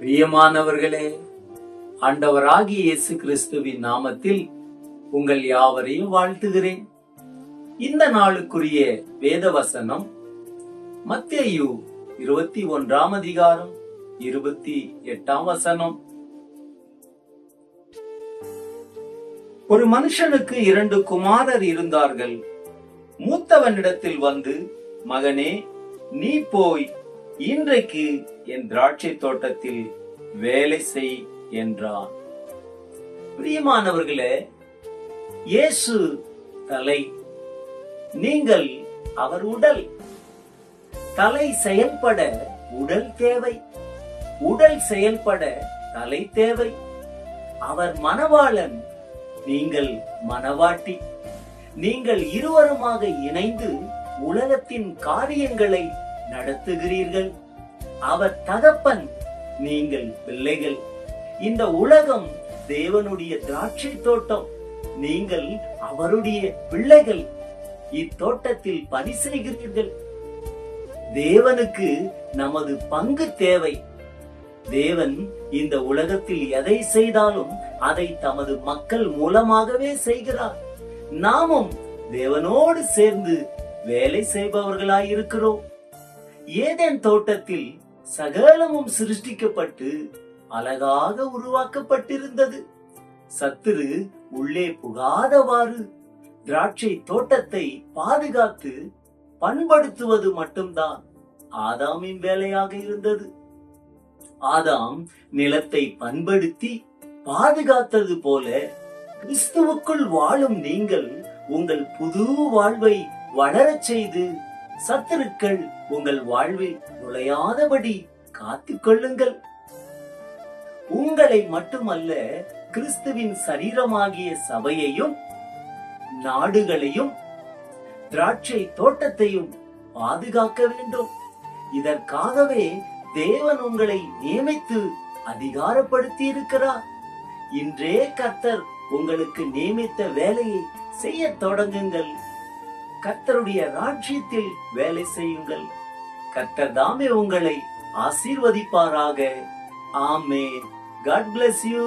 பிரியமானவர்களே, ஆண்டவராகிய இயேசு கிறிஸ்துவின் நாமத்தில் உங்கள் யாவரையும் வாழ்த்துகிறேன். இந்த நாளுக்குரிய வேத வசனம் மத்தேயு 21 அதிகாரம் 28 வசனம். ஒரு மனுஷனுக்கு 2 குமாரர் இருந்தார்கள். மூத்தவனிடத்தில் வந்து, மகனே, நீ போய் இன்றைக்கு என் திராட்சை தோட்டத்தில் வேலை செய் என்றான். பிரியமானவர்களே, இயேசு தலை, நீங்கள் அவர் உடல். தலை செயல்பட உடல் தேவை, உடல் செயல்பட தலை தேவை. அவர் மணவாளன், நீங்கள் மணவாட்டி. நீங்கள் இருவருமாக இணைந்து உலகத்தின் காரியங்களை நடத்துகிறீர்கள். அவர் தகப்பன், நீங்கள் பிள்ளைகள். இந்த உலகம் தேவனுடைய திராட்சை தோட்டம், நீங்கள் அவருடைய பிள்ளைகள். இத்தோட்டத்தில் பணி செய்கிறீர்கள். தேவனுக்கு நமது பங்கு தேவை. தேவன் இந்த உலகத்தில் எதை செய்தாலும் அதை தமது மக்கள் மூலமாகவே செய்கிறார். நாமும் தேவனோடு சேர்ந்து வேலை செய்பவர்களாயிருக்கிறோம். ஏதேன் தோட்டத்தில் சகலமும் சிருஷ்டிக்கப்பட்டு அழகாக உருவாக்கப்பட்டிருந்தது. சத்துரு உள்ளே புகாதவாறு திராட்சை தோட்டத்தை பாதுகாத்து பண்படுத்துவது மட்டும்தான் ஆதாமின் வேலையாக இருந்தது. ஆதாம் நிலத்தை பண்படுத்தி பாதுகாத்தது போல கிறிஸ்துவுக்குள் வாழும் நீங்கள் உங்கள் புது வாழ்வை வளரச் செய்து சத்துருக்கள் உங்கள் வாழ்வில் நுழையாதபடி காத்துக் கொள்ளுங்கள். உங்களை மட்டுமல்ல, கிறிஸ்துவின் சரீரமாகிய சபையையும் நாடுகளையும் திராட்சை தோட்டத்தையும் பாதுகாக்க வேண்டும். இதற்காகவே தேவன் உங்களை நியமித்து அதிகாரப்படுத்தி இருக்கிறார். இன்றே கர்த்தர் உங்களுக்கு நியமித்த வேலையை செய்ய தொடங்குங்கள். கர்த்தருடைய ராஜ்யத்தில் வேலை செய்யுங்கள். கர்த்தர் தாமே உங்களை ஆசீர்வதிப்பாராக. ஆமென். God bless you.